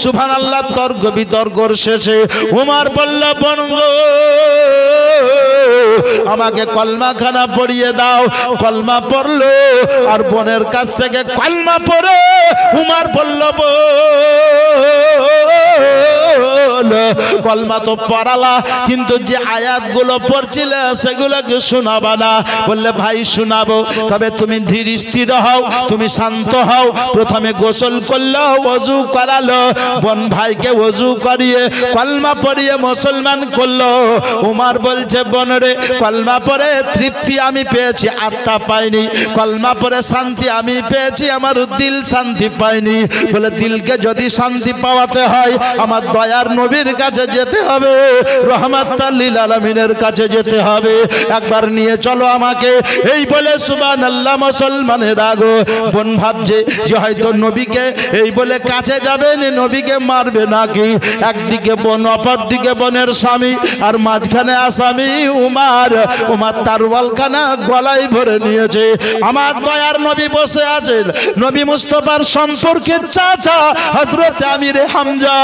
সুবহানাল্লাহ তর্ক বিতর্কর শেষে উমর বলল, বোন গো, আমাকে কলমা খানা পড়িয়ে দাও। কলমা পড়লো, আর বোনের কাছ থেকে কলমা পড়ে উমর বলল, কলমা তো পড়ালা, কিন্তু যে আয়াতগুলো পড়ছিলে সেগুলোকে শোনাবা না? বললে, ভাই শোনাবো, তবে তুমি ধীর স্থির হও, তুমি শান্ত হও। প্রথমে গোসল করলো, ওযু করালো, বোন ভাইকে ওযু করিয়ে কলমা পড়িয়ে মুসলমান করলো। উমর বলছে, বোন রে, কলমা পড়ে তৃপ্তি আমি পেয়েছি, আত্মা পাইনি। কলমা পড়ে শান্তি আমি পেয়েছি, আমার দিল শান্তি পাইনি। বলে, দিলকে যদি শান্তি পাওয়াতে হয়, আমার দয়ার নবীর কাছে যেতে হবে, রহমাতাল লিল আলামিনের কাছে যেতে হবে। একবার নিয়ে চলো আমাকে। এই বলে সুবহানাল্লাহ, মুসলমানের আগো বোন ভাবছে যে হয়তো নবীকে এই বলে কাছে যাবেন, নবীকে মারবে নাকি। একদিকে বোন, অপর দিকে বোনের স্বামী, আর মাঝখানে আসামি উমর। উমর তারওয়ালখানা গলায় ভরে নিয়েছে। আমার দয়ার নবী বসে আছেন, নবী মুস্তাফার সম্পর্কের চাচা হযরত আমিরে হামজা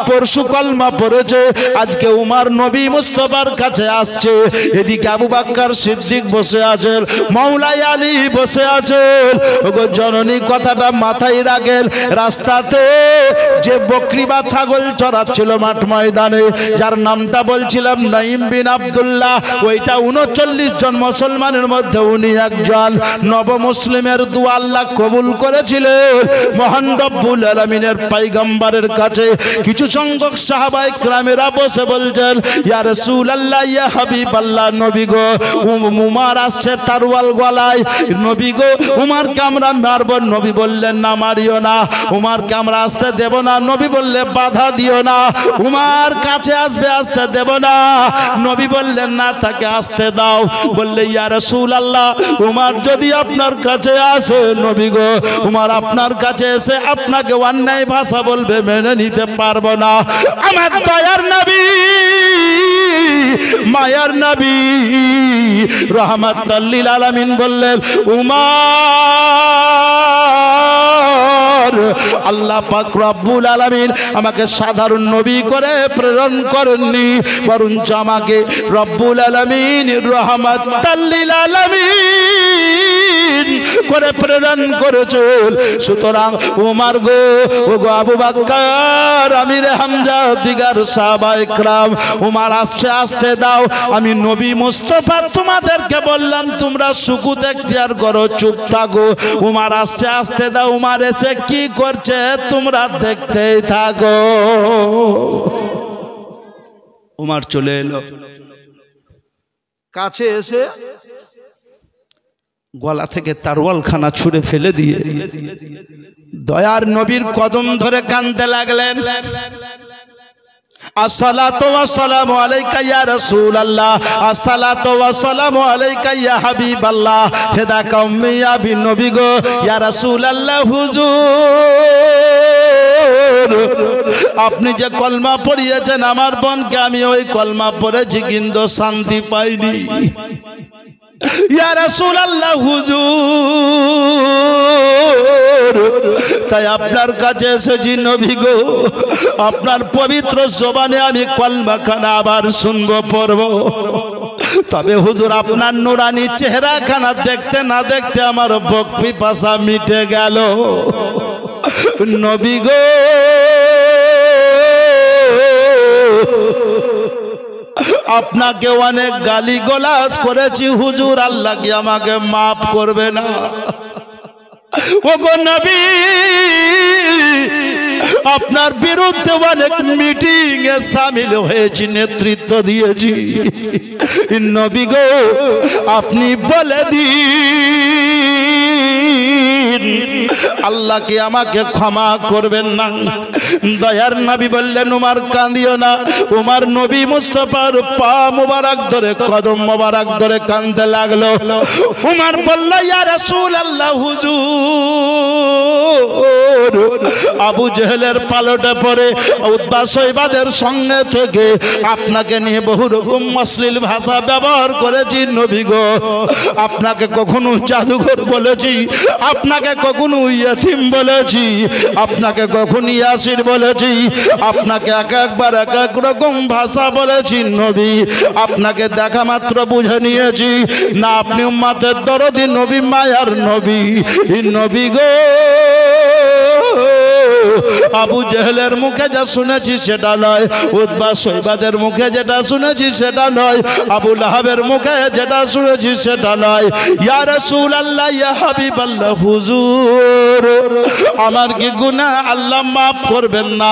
পরশু কলমা পড়েছে, আজকে উমর নবী মুস্তাফার কাছে আসছে। এদিকে আবু বকর সিদ্দিক বসে আছেন, মাওলাই আলী বসে আছেন। ওগো জননী, কথাটা মাথায় রাখেন। রাস্তাতে যে বকরি বা ছাগল চড়াচ্ছিল মাঠ ময়দানে, যার নামটা বলছিলাম নাঈম বিন আব্দুল্লাহ, ওইটা 39 জন মুসলমানের মধ্যে উনি একজন। নব মুসলিমের দোয়া আল্লাহ কবুল করেছিলেন মহান রব্বুল আলামিনের পয়গম্বরের কাছে। কিছু সংখ্যক সাহাবায়ে কেরামেরা বসে বলছেন, ইয়া রাসূলুল্লাহ, ইয়া হাবিবাল্লাহ, নবী গো, উমর আসছে তারওয়াল গলায়, নবী গো, উমরকে আমরা মারব। নবী বললেন, না, মারিও না। উমরকে আমরা আসতে দেব না। নবী বললে, বাধা দিও না। উমর কাছে আসবে, আসতে দেব না। নবী বললেন, না, তাকে আসতে দাও। বললে, ইয়া রাসূলুল্লাহ, উমর যদি আপনার কাছে আসে, নবী গো, উমর আপনার কাছে এসে আপনাকে অন্যায় ভাষা বলবে, মেনে নিতে পারবো না। আমার দয়ার নবী, মায়ার নবী, রহমাতাল লিল আলামিন বললেন, উমর, আল্লাহ পাক রব্বুল আলামিন আমাকে সাধারণ নবী করে প্রেরণ করেননি, বরঞ্চ আমাকে রব্বুল আলামিন রহমাতাল লিল আলামিন করে প্রেরণ করেছো। সুতরাং উমর গো, ও গো আবু বকর, আমির হামজা, দিগার সাহাবায়ে کرام, উমর আসছে আসতে দাও। আমি নবী মুস্তাফা তোমাদেরকে বললাম তোমরা সুকুত এখতিয়ার করো, চুপ থাকো। উমর আসছে আসতে দাও। উমর এসে কি করছে তোমরা দেখতেই থাকো। উমর চলে এলো, কাছে এসে গলা থেকে তারওয়াল খানা ছুঁড়ে ফেলে দিয়ে দয়ার নবীর কদম ধরে কাঁদতে লাগলেন। আসসালাতু ওয়াসসালামু আলাইকা ইয়া রাসূলুল্লাহ, আসসালাতু ওয়াসসালামু আলাইকা ইয়া হাবিবাল্লাহ, ফিদাকা উম্মি ইয়া বিনবী গো, ইয়া রাসূলুল্লাহ হুজুর, আপনি যে কলমা পড়িয়েছেন আমার বোনকে, আমি ওই কলমা পড়েছি কিন্তু শান্তি পাইনি। ইয়া রাসূলুল্লাহ হুজুর, তাই আপনার কাছে এসেছি নবী গো, আপনার পবিত্র জবানে আমি কলমাখানা আবার শুনবো, পড়বো। তবে হুজুর আপনার নুরানি চেহারাখানা দেখতে না দেখতে আমার ভোগ পিপাসা মিটে গেল। নবী গো, আপনাকে অনেক গালিগালাজ করেছি হুজুর, আল্লাহ কি আমাকে মাফ করবে না? ওগো নবী, আপনার বিরুদ্ধে অনেক মিটিং এ শামিল হয়েছি, নেতৃত্ব দিয়েছি। নবী গো, আপনি বলে দিন আল্লাহ কি আমাকে ক্ষমা করবেন না? দয়ার নবী বললেন উমর কাঁদিও না। উমর নবী মুস্তাফার পা মুবারক ধরে, কদম মুবারক ধরে কাঁদতে লাগলো। উমর বলল ইয়া রাসূলুল্লাহ হুজুর, আবু জেহেলের পালটে পড়ে উতবা শৈবাদের সঙ্গে থেকে আপনাকে নিয়ে বহু রকম অশ্লীল ভাষা ব্যবহার করেছি নবী গো। আপনাকে কখনো জাদুঘর বলেছি, আপনাকে কখনো ইয়তিম বলেছি, আপনাকে কখনো ইয়াসির বলেছি, আপনাকে একবার এক এক রকম ভাষা বলেছি নবী। আপনাকে দেখা মাত্র বুঝে নিয়েছি না আপনি উম্মতের দরদি নবী, মায়ার নবী। নবী গো, আবু জেহেলের মুখে যা শুনেছি সেটা নয়, উতবা শৈবাদের মুখে যেটা শুনেছি সেটা নয়, আবু লাহাবের মুখে যেটা শুনেছি সেটা নয়। ইয়া রাসূলুল্লাহ, ইয়া হাবিবাল্লাহ হুজুর, আমার কি গুনাহ আল্লাহ মাফ করবেন না?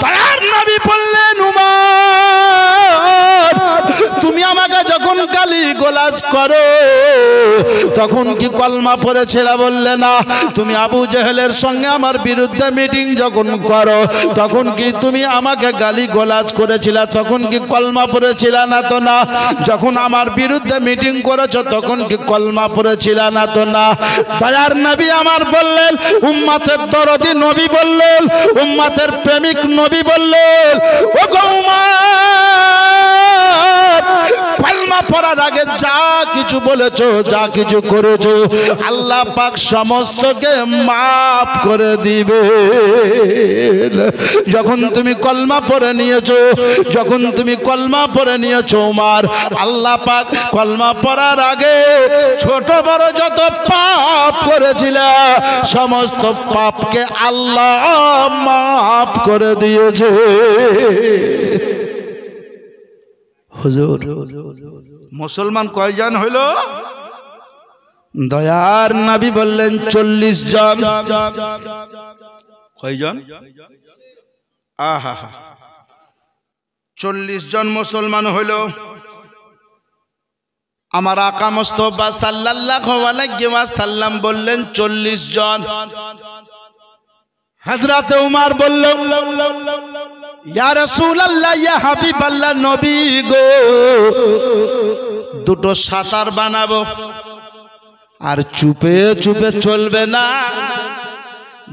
তার নবী বললেন উমর, তুমি আমাকে যখন গালি গোলাজ করো তখন কি কলমা পড়েছিল? বললে না। তুমি আবু জেহেলের সঙ্গে আমার বিরুদ্ধে মিটিং যখন করো তখন কি তুমি আমাকে গালি গোলাজ করেছিল? তখন কি কলমা পড়েছিল? না তো না। যখন আমার বিরুদ্ধে মিটিং করেছো তখন কি কলমা পড়েছিল? না তো না। দয়ার নবী আমার বললেন, উম্মতের দরদি নবী বললেন, উম্মতের প্রেমিক নবী বললেন, ও গো উমর, কলমা পড়ার আগে যা কিছু বলেছো, যা কিছু করেছো, আল্লাহ পাক সমস্তকে মাফ করে দিবে। যখন তুমি কলমা পড়ে নিয়েছো, যখন তুমি কলমা পড়ে নিয়েছো উমর, আল্লাহ পাক কলমা পড়ার আগে ছোট বড় যত পাপ করেছিল সমস্ত পাপকে আল্লাহ মাফ করে দিয়েছে। হুজুর, মুসলমান কয়জন হইল? দয়ার নবী বললেন 40 জন। কয়জন? আহা, 40 জন মুসলমান হইল। আমার আকা মুস্তাফা সাল্লাল্লাহু আলাইহি ওয়াসাল্লাম বললেন 40 জন। হযরত উমর বলল, ইয়া রাসূলুল্লাহ, ইয়া হাবিবাল্লাহ, নবী গো, দুটো সাতার বানাবো, আর চুপে চুপে চলবে না,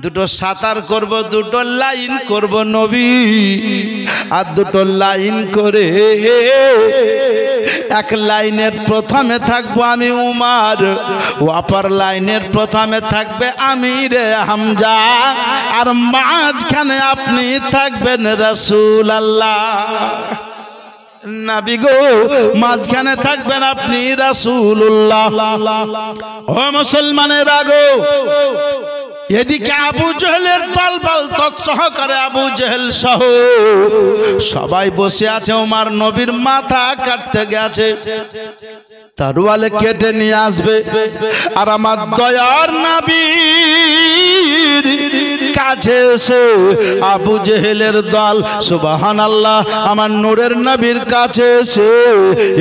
দুটো সাতার করব, দুটো লাইন করব নবী, আর দুটো লাইন করে এক লাইনের প্রথমে থাকবো আমি উমর, অপর লাইনের প্রথমে থাকবে আমির হামজা, আর মাঝখানে আপনি থাকবেন রাসূলুল্লাহ। নবী গো মাঝখানে থাকবেন আপনি রাসূলুল্লাহ। ও মুসলমানেরা গো, এদিকে আবু জেহেলের দলবল তৎসহকারে আবু জেহেল সহ সবাই বসে আছে। ওমর নবীর মাথা কাটতে গেছে, তরোয়ালে কেটে নিয়ে আসবে। আর আমার দয়ার নবীর কাছে এসে আবু জেহেলের দল সুবহানাল্লাহ, আমার নূরের নবীর কাছে এসে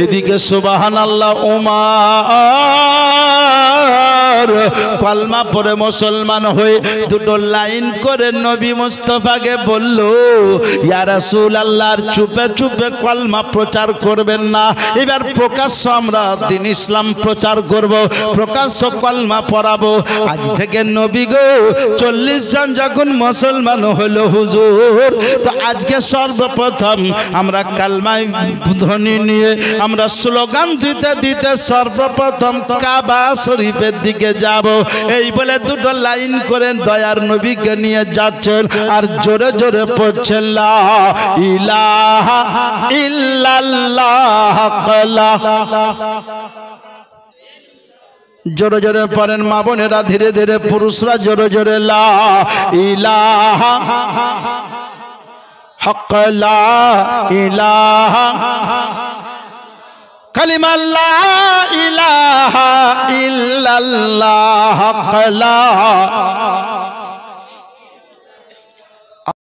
এদিকে সুবহানাল্লাহ ওমর কলমা পড়ে মুসলমান হয়ে দুটো লাইন করে নবী মুস্তাফাকে বলল, ইয়া রাসূলুল্লাহ, চুপে চুপে কলমা প্রচার করবেন না, এবার প্রকাশ্য আমরা দ্বীন ইসলাম প্রচার করব, প্রকাশ্য কলমা পড়াবো। আজ থেকে নবী গো 40 জন যখন মুসলমান হলো হুজুর, তো আজকে সর্বপ্রথম আমরা কালমায় ধ্বনি নিয়ে আমরা স্লোগান দিতে দিতে সর্বপ্রথম কাবা শরীফের দিকে যাব। এই বলে দুটো লাইন করে দয়ার নবীকে নিয়ে যাচ্ছেন আর জোরে জোরে পড়ছেন, লা ইলাহা ইল্লাল্লাহ। জোরে জোরে পড়েন মা বোনেরা, ধীরে ধীরে পুরুষরা জোরে জোরে, লা ইলাহা হক, লা ইলাহা কালিমা, লা ইলাহা ইল্লাল্লাহ, লা